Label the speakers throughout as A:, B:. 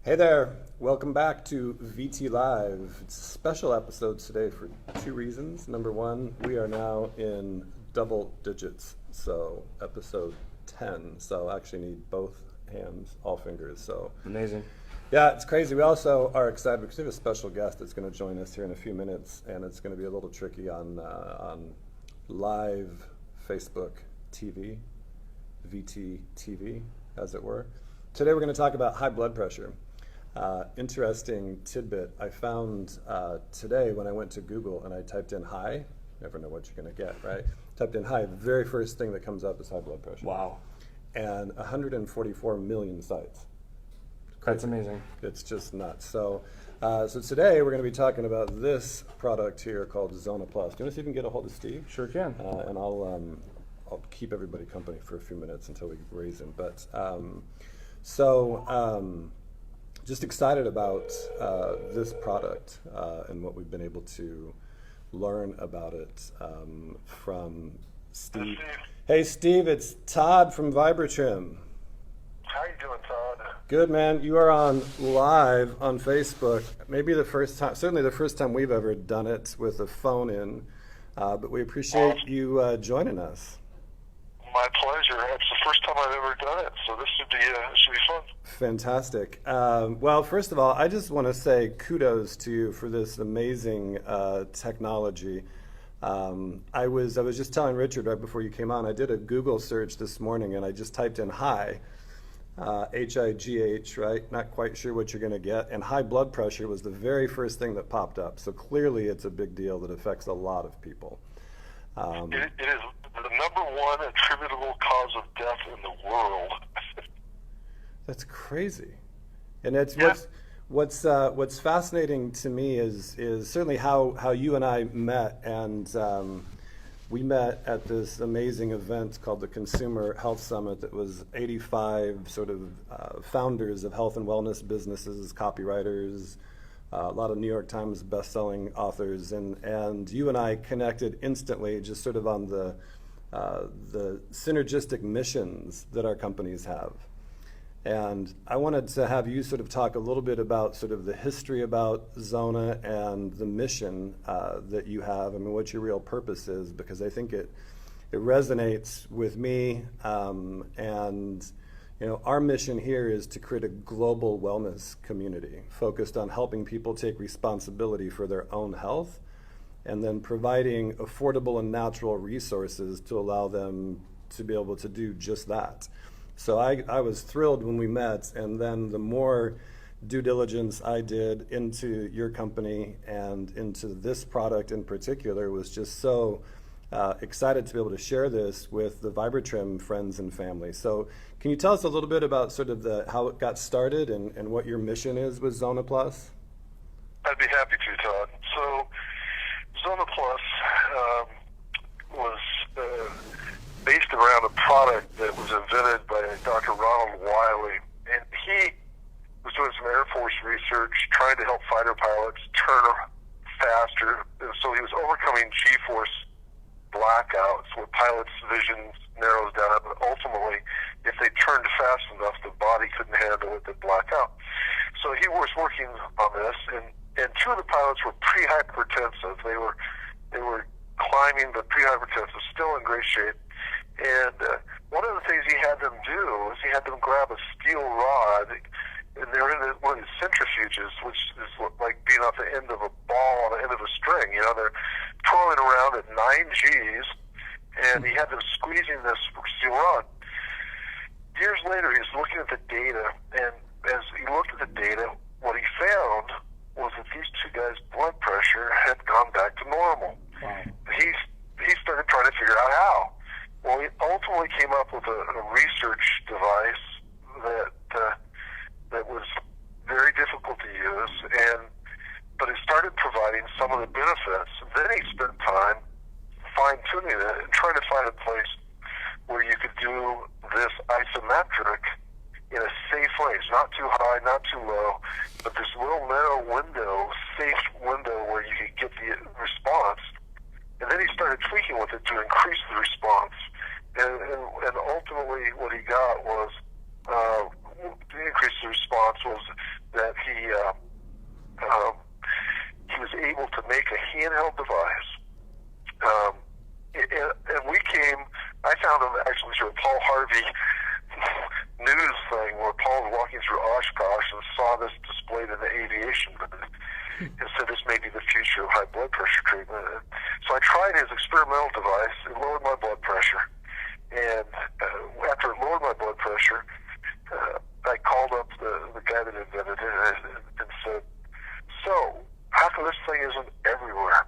A: Hey there, welcome back to VT Live. It's a special episode today for two reasons. Number one, we are now in double digits, so episode 10. So I actually need both hands, all fingers. So
B: amazing.
A: Yeah, it's crazy. We also are excited because we have a special guest that's going to join us here in a few minutes, and it's going to be a little tricky on live Facebook TV, VT TV, as it were. Today we're going to talk about high blood pressure. Interesting tidbit I found today when I went to Google and I typed in high. Never know what you're going to get, right? Typed in high, the very first thing that comes up is high blood pressure.
B: Wow.
A: And 144 million sites.
B: That's amazing.
A: It's just nuts. So today we're going to be talking about this product here called Zona Plus. Do you want to see if we can get a hold of Steve?
B: Sure can.
A: And I'll keep everybody company for a few minutes until we raise him. But just excited about this product and what we've been able to learn about it from Steve. Hey, Steve, it's Todd from Vibratrim.
C: How you doing, Todd?
A: Good, man. You are on live on Facebook. Maybe the first time, certainly the first time we've ever done it with a phone in, but we appreciate you joining us.
C: My pleasure. It's the first time I've ever done it, so this should be fun.
A: Fantastic. Well, first of all, I just want to say kudos to you for this amazing technology. I was just telling Richard right before you came on, I did a Google search this morning and I just typed in high, H-I-G-H, right? Not quite sure what you're going to get. And high blood pressure was the very first thing that popped up. So clearly it's a big deal that affects a lot of people.
C: It is the number one attributable cause of death in the world.
A: That's crazy. And it's what's fascinating to me is certainly how you and I met, and we met at this amazing event called the Consumer Health Summit that was 85 sort of founders of health and wellness businesses, copywriters, a lot of New York Times best-selling authors, and you and I connected instantly just sort of on the synergistic missions that our companies have. And I wanted to have you sort of talk a little bit about sort of the history about Zona and the mission that you have. I mean, what your real purpose is, because I think it resonates with me. And you know, our mission here is to create a global wellness community focused on helping people take responsibility for their own health, and then providing affordable and natural resources to allow them to be able to do just that. So I was thrilled when we met, and then the more due diligence I did into your company and into this product in particular was just so excited to be able to share this with the Vibratrim friends and family. So can you tell us a little bit about sort of how it got started and what your mission is with Zona Plus?
C: I'd be happy to, Todd. So Zona Plus was based around a product that was invented by Dr. Ronald Wiley, and he was doing some Air Force research trying to help fighter pilots turn faster. And so he was overcoming G-force blackouts where pilots' vision narrows down, but ultimately, if they turned fast enough, the body couldn't handle it, they'd black out. So he was working on this, and two of the pilots were pre-hypertensive. They were climbing, but pre-hypertensive, still in great shape. And one of the things he had them do is he had them grab a steel rod, and they're in one of these centrifuges, which is like being off the end of a ball on the end of a string. You know, they're twirling around at 9 Gs, and he had them squeezing this steel rod. Years later, he was looking at the data, and as he looked at the data, what he found was that these two guys' blood pressure had gone back to normal.
B: Wow.
C: He started trying to figure out how. Well, he ultimately came up with a research device that was very difficult to use, but it started providing some of the benefits. Then he spent time fine-tuning it and trying to find a place where you could do this isometric in a safe way. It's not too high, not too low, but this little narrow window, safe window where you could get the response. And then he started tweaking with it to increase the response. And ultimately what he got was, to increase the response was that Paul was walking through Oshkosh and saw this displayed in the aviation booth and said this may be the future of high blood pressure treatment. So I tried his experimental device. It lowered my blood pressure. And after it lowered my blood pressure, I called up the guy that invented it and said, so, how come this thing isn't everywhere?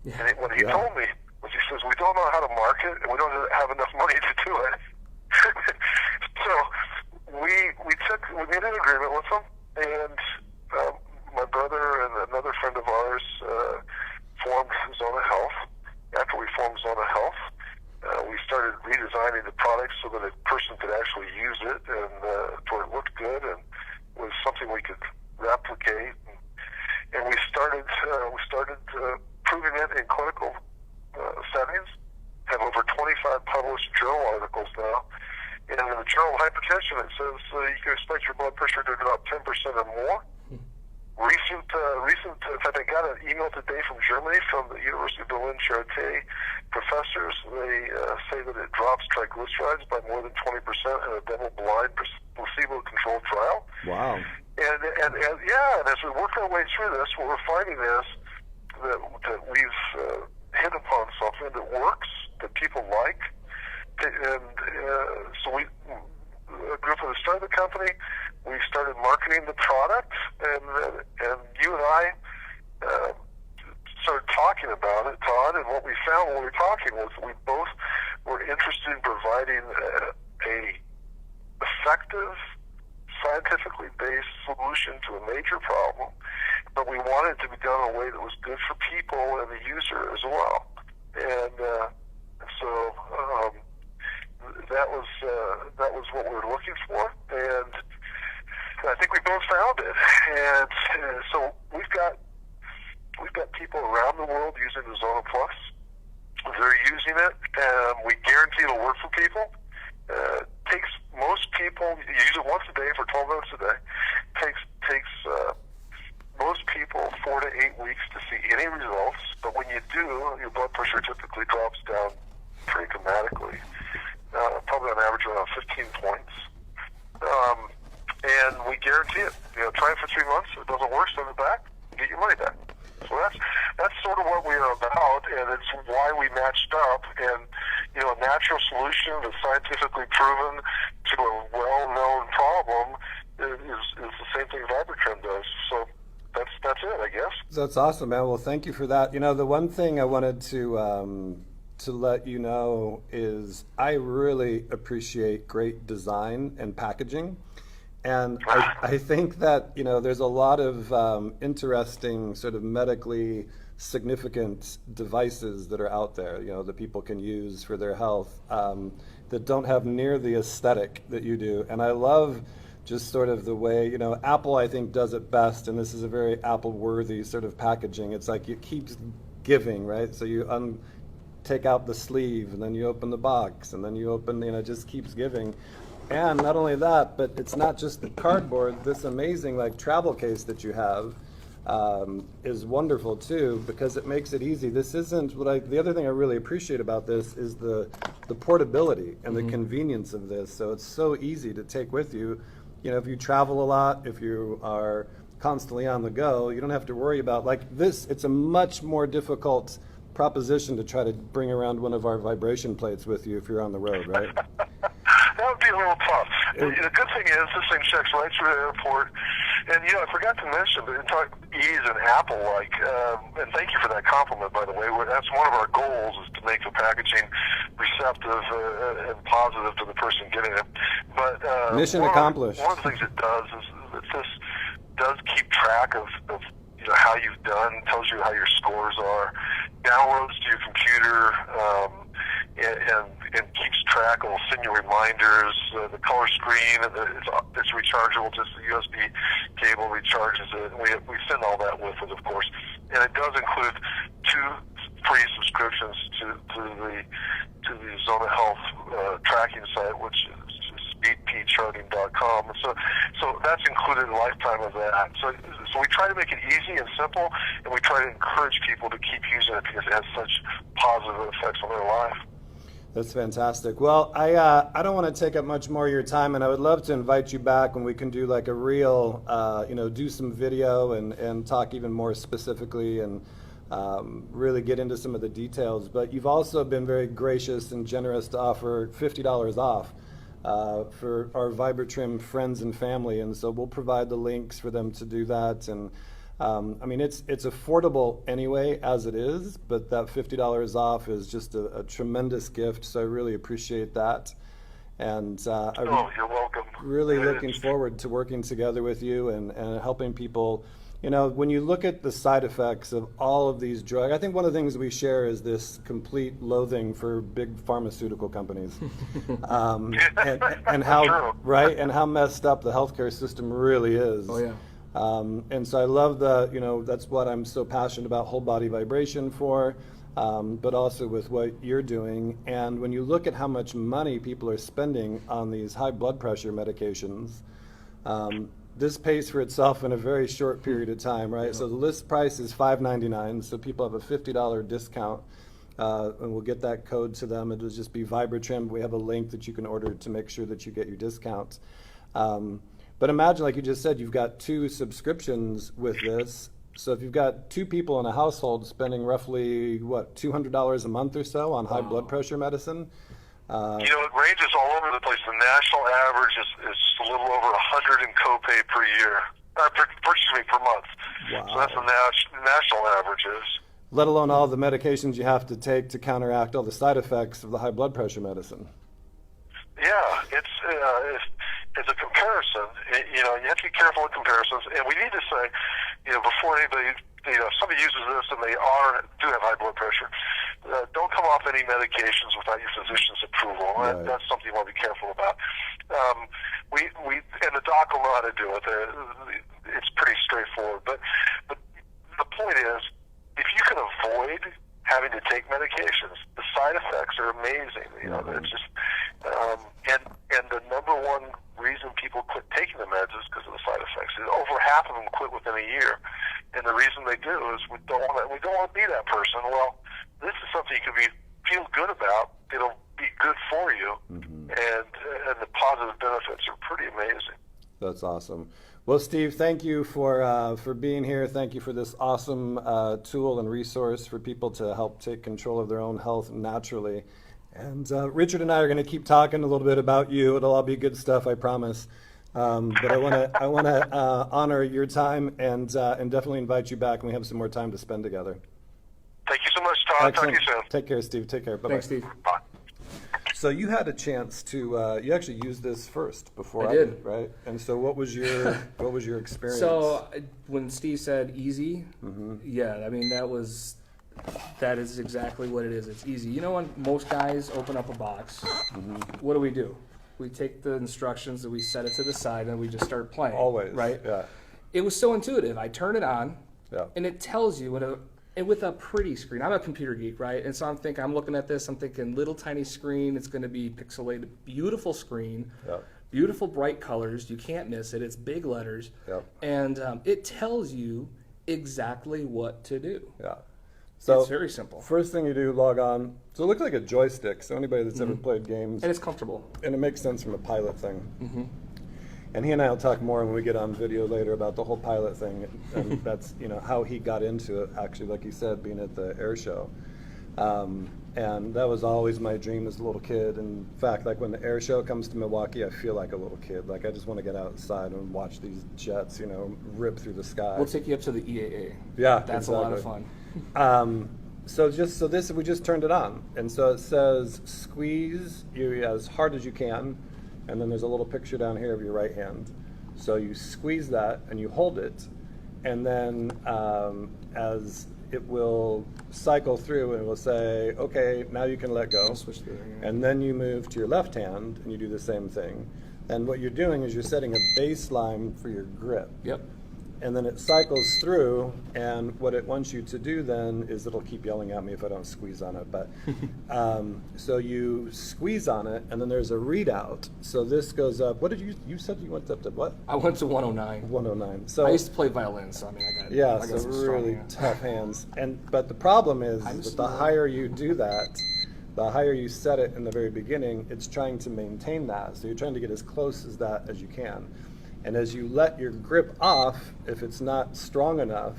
B: Yeah.
C: And what he told me was, he says, we don't know how to market, and we don't have enough money to do it. So we made an agreement with them, and my brother and another friend of ours formed Zona Health. After we formed Zona Health, we started redesigning the product so that a person could actually use it, and so it looked good and was something we could replicate. And we started proving it in clinical settings. Have over 25 published journal articles now. And in the Journal of Hypertension, it says you can expect your blood pressure to drop 10% or more. Recent, in fact, I got an email today from Germany, from the University of Berlin Charité professors. They say that it drops triglycerides by more than 20% in a double-blind, placebo-controlled trial.
A: Wow.
C: And as we work our way through this, what we're finding is that we've hit upon something that works, that people like. And so a group of us started the company. We started marketing the product, and you and I started talking about it, Todd. And what we found when we were talking was that we both were interested in providing a effective, scientifically based solution to a major problem, but we wanted it to be done in a way that was good for people and the user as well. And so that was what we were looking for, and I think we both found it. And so we've got people around the world using the Zona Plus. They're using it, and we guarantee it'll work for people. Takes most people, you use it once a day for 12 minutes a day. Takes most people 4 to 8 weeks to see any results, but when you do, your blood pressure typically drops down pretty dramatically, probably on average around 15 points. And we guarantee it. Try it for 3 months. If it doesn't work, send it back, get your money back. So that's sort of what we are about, and it's why we matched up. And a natural solution that's scientifically proven to a well-known problem is the same thing Vibrotrim does. So that's it, I guess.
A: That's awesome, man. Well, thank you for that. The one thing I wanted to let you know is I really appreciate great design and packaging. And I think that, there's a lot of interesting sort of medically significant devices that are out there, that people can use for their health that don't have near the aesthetic that you do. And I love just sort of the way, Apple, I think, does it best, and this is a very Apple-worthy sort of packaging. It's like it keeps giving, right? So you take out the sleeve, and then you open the box, and then you open, it just keeps giving. And not only that, but it's not just the cardboard. This amazing travel case that you have is wonderful too, because it makes it easy. This isn't the other thing I really appreciate about this is the portability and the convenience of this. So it's so easy to take with you. If you travel a lot, if you are constantly on the go, you don't have to worry about this. It's a much more difficult proposition to try to bring around one of our vibration plates with you if you're on the road, right?
C: That would be a little tough. The good thing is this thing checks right through the airport. And, I forgot to mention, but talk ease and Apple-like, and thank you for that compliment, by the way. That's one of our goals, is to make the packaging receptive and positive to the person getting it. But
A: mission accomplished.
C: One of the things it does is that this does keep track of how you've done, tells you how your scores are, downloads to your computer, and keeps track. It'll send you reminders. The color screen, it's rechargeable. Just the USB cable recharges it. We send all that with it, of course, and it does include 2 free subscriptions to the Zona Health tracking site, which is speedpcharting.com. So that's included a lifetime of that. So we try to make it easy and simple, and we try to encourage people to keep using it because it has such positive effects on their life.
A: That's fantastic. Well, I don't want to take up much more of your time, and I would love to invite you back when we can do like a real, do some video and talk even more specifically and really get into some of the details. But you've also been very gracious and generous to offer $50 off for our VibraTrim friends and family, and so we'll provide the links for them to do that. And it's affordable anyway as it is, but that $50 off is just a tremendous gift, so I really appreciate that. And
C: you're welcome.
A: Really looking forward to working together with you and helping people. When you look at the side effects of all of these drugs, I think one of the things we share is this complete loathing for big pharmaceutical companies, and how right and how messed up the healthcare system really is.
B: Oh yeah.
A: And so I love that's what I'm so passionate about whole body vibration for, but also with what you're doing. And when you look at how much money people are spending on these high blood pressure medications, this pays for itself in a very short period of time, right? So the list price is $5.99, so people have a $50 discount, and we'll get that code to them. It'll just be VibraTrim. We have a link that you can order to make sure that you get your discount. But imagine, like you just said, you've got 2 subscriptions with this. So if you've got 2 people in a household spending roughly, $200 a month or so on high blood pressure medicine.
C: It ranges all over the place. The national average is a little over 100 in copay per year, per month.
A: Wow.
C: So that's the national averages.
A: Let alone all the medications you have to take to counteract all the side effects of the high blood pressure medicine.
C: Yeah, it's a comparison. You have to be careful with comparisons, and we need to say, before anybody, if somebody uses this and they do have high blood pressure, don't come off any medications without your physician's approval.
A: Right.
C: That's something you want to be careful about. And the doc will know how to do it. It's pretty straightforward. But the point is, if you can avoid having to take medications, the side effects are amazing. It's just and the number one reason people quit taking the meds is because of the side effects. Over half of them quit within a year, and the reason they do is we don't want to be that person. Well, this is something you can feel good about. It'll be good for you, and the positive benefits are pretty amazing.
A: That's awesome. Well, Steve, thank you for being here. Thank you for this awesome tool and resource for people to help take control of their own health naturally. And Richard and I are going to keep talking a little bit about you. It'll all be good stuff, I promise. But I want to honor your time and definitely invite you back when we have some more time to spend together.
C: Thank you so much, Todd.
A: Excellent.
C: Talk to you soon.
A: Take care, Steve. Take care. Bye-bye.
B: Thanks, Steve.
C: Bye.
A: So you had a chance to you actually used this first before
B: I
A: I
B: did,
A: right? And so what was your experience?
B: So when Steve said easy, yeah, I mean that is exactly what it is. It's easy. When most guys open up a box, what do? We take the instructions and we set it to the side and we just start playing.
A: Always,
B: right?
A: Yeah.
B: It was so intuitive. I turn it on,
A: Yeah.
B: and it tells you with a pretty screen. I'm a computer geek, right? And so I'm looking at this. I'm thinking little tiny screen. It's going to be pixelated, beautiful screen.
A: Yeah.
B: Beautiful bright colors. You can't miss it. It's big letters.
A: Yep.
B: And it tells you exactly what to do.
A: Yeah. So
B: it's very simple.
A: First thing you do, log on. So it looks like a joystick. So anybody that's ever played games.
B: And it's comfortable.
A: And it makes sense from a pilot thing. And he and I will talk more when we get on video later about the whole pilot thing. And that's, how he got into it, actually, like he said, being at the air show. And that was always my dream as a little kid. In fact, like when the air show comes to Milwaukee, I feel like a little kid. Like I just want to get outside and watch these jets, rip through the sky.
B: We'll take you up to the EAA.
A: Yeah,
B: That's
A: exactly.
B: a lot of fun.
A: We just turned it on. And so it says squeeze you as hard as you can. And then there's a little picture down here of your right hand. So you squeeze that and you hold it. And then as it will cycle through and it will say, okay, now you can let go.
B: I'll switch through there, yeah.
A: And then you move to your left hand and you do the same thing. And what you're doing is you're setting a baseline for your grip.
B: Yep.
A: And then it cycles through, and what it wants you to do then is it'll keep yelling at me if I don't squeeze on it. But so you squeeze on it, and then there's a readout. So this goes up. What did you said you went up to what?
B: I went to 109.
A: 109. So
B: I used to play violin, so I got
A: so
B: some strong
A: really
B: hands.
A: tough hands. But the problem is that the higher you do that, The higher you set it in the very beginning, it's trying to maintain that. So you're trying to get as close as that as you can. And as you let your grip off, if it's not strong enough,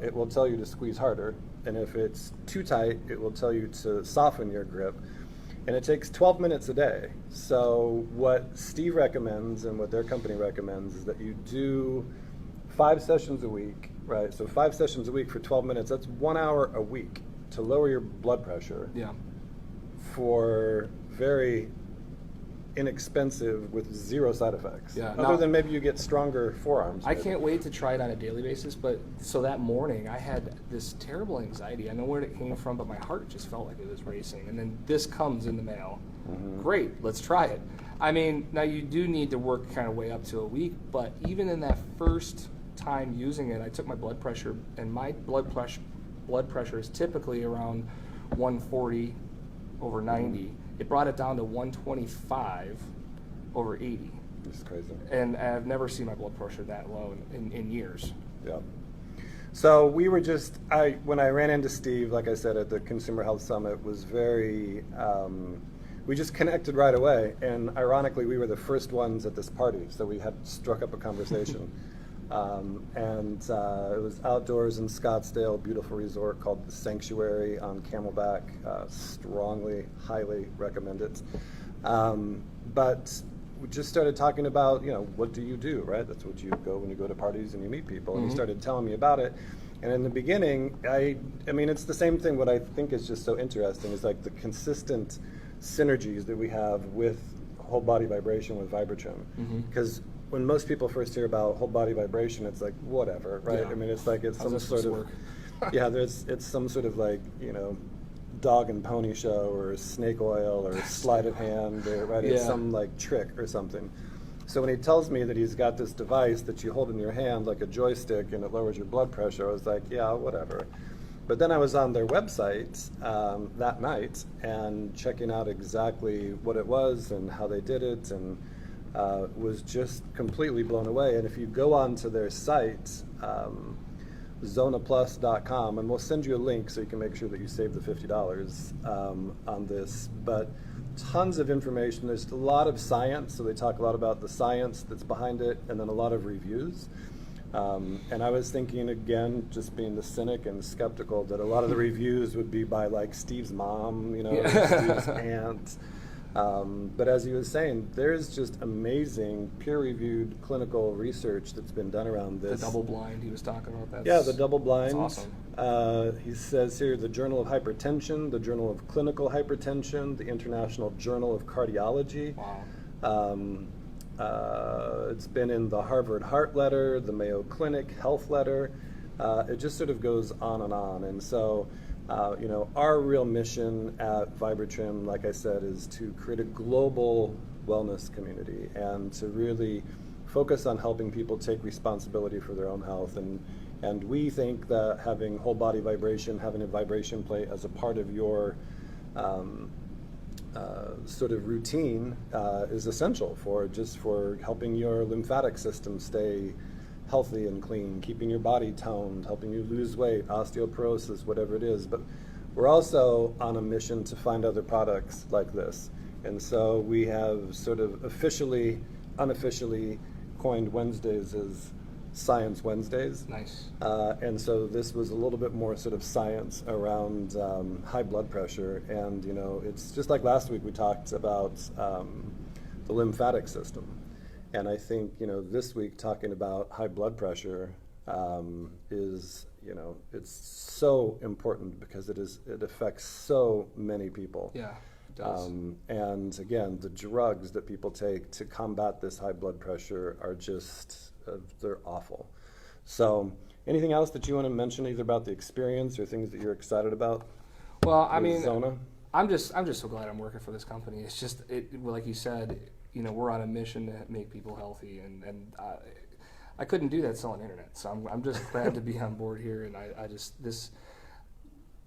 A: it will tell you to squeeze harder. And if it's too tight, it will tell you to soften your grip. And it takes 12 minutes a day. So what Steve recommends and what their company recommends is that you do 5 sessions a week, right? So 5 sessions a week for 12 minutes, that's 1 hour a week to lower your blood pressure.
B: Yeah.
A: For very inexpensive with 0 side effects.
B: Yeah.
A: Other than maybe you get stronger forearms.
B: I can't wait to try it on a daily basis, but so that morning I had this terrible anxiety. I know where it came from, but my heart just felt like it was racing. And then this comes in the mail. Great, let's try it. I mean, now you do need to work kind of way up to a week, but even in that first time using it, I took my blood pressure, and my blood pressure is typically around 140 over 90. It brought it down to 125 over 80.
A: It's crazy.
B: And I've never seen my blood pressure that low in years.
A: Yeah. So we were just, when I ran into Steve, like I said, at the Consumer Health Summit, was very, we just connected right away. And ironically, we were the first ones at this party, so we had struck up a conversation. It was outdoors in Scottsdale, beautiful resort called the Sanctuary on Camelback. Strongly, highly recommend it. But we just started talking about, what do you do, right? That's what you go when you go to parties and you meet people. And he started telling me about it. And in the beginning, I mean, it's the same thing. What I think is just so interesting is like the consistent synergies that we have with whole body vibration with Vibratrim. Because when most people first hear about whole body vibration, it's like, whatever, right?
B: Yeah.
A: I mean, it's like it's
B: How's
A: some
B: that
A: sort
B: supposed
A: of,
B: to work?
A: it's some sort of like, dog and pony show or snake oil or sleight of hand, or, right? It's
B: Yeah.
A: some like trick or something. So when he tells me that he's got this device that you hold in your hand like a joystick and it lowers your blood pressure, I was like, yeah, whatever. But then I was on their website that night and checking out exactly what it was and how they did it, and was just completely blown away. And if you go onto their site, zonaplus.com, and we'll send you a link so you can make sure that you save the $50 on this, but tons of information. There's a lot of science, so they talk a lot about the science that's behind it, and then a lot of reviews. And I was thinking, again, just being the cynic and skeptical, that a lot of the reviews would be by like Steve's mom, Steve's aunt. But as he was saying, there's just amazing peer-reviewed clinical research that's been done around this.
B: The double blind he was talking about.
A: The double blind.
B: That's awesome.
A: He says here, the Journal of Hypertension, the Journal of Clinical Hypertension, the International Journal of Cardiology.
B: Wow.
A: It's been in the Harvard Heart Letter, the Mayo Clinic Health Letter. It just sort of goes on and on. And so, our real mission at Vibratrim, like I said, is to create a global wellness community and to really focus on helping people take responsibility for their own health. And we think that having whole body vibration, having a vibration plate as a part of your sort of routine is essential for helping your lymphatic system stay healthy and clean, keeping your body toned, helping you lose weight, osteoporosis, whatever it is. But we're also on a mission to find other products like this. And so we have sort of unofficially coined Wednesdays as Science Wednesdays.
B: Nice.
A: And so this was a little bit more sort of science around high blood pressure. And, it's just like last week we talked about the lymphatic system. And I think, this week talking about high blood pressure is, it's so important because it affects so many people.
B: Yeah, it does.
A: And again, the drugs that people take to combat this high blood pressure are just, they're awful. So anything else that you want to mention either about the experience or things that you're excited about?
B: Well, I mean,
A: Zona?
B: I'm just so glad I'm working for this company. It's just, like you said, we're on a mission to make people healthy, and I couldn't do that selling internet. So I'm just glad to be on board here, and I just, this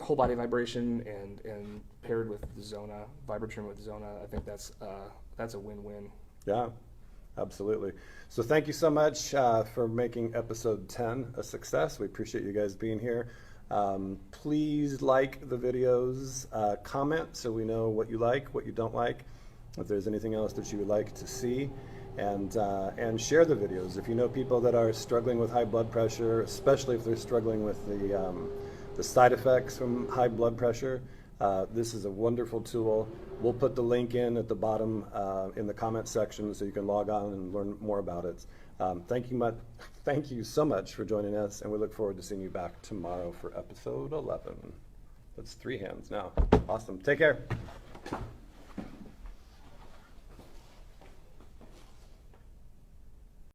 B: whole body vibration and paired with the Zona, Vibratrim with Zona, I think that's a win-win.
A: Yeah, absolutely. So thank you so much for making episode 10 a success. We appreciate you guys being here. Please like the videos, comment so we know what you like, what you don't like, if there's anything else that you would like to see, and share the videos. If you know people that are struggling with high blood pressure, especially if they're struggling with the side effects from high blood pressure, this is a wonderful tool. We'll put the link in at the bottom in the comment section so you can log on and learn more about it. Thank you so much for joining us, and we look forward to seeing you back tomorrow for episode 11. That's 3 hands now. Awesome. Take care.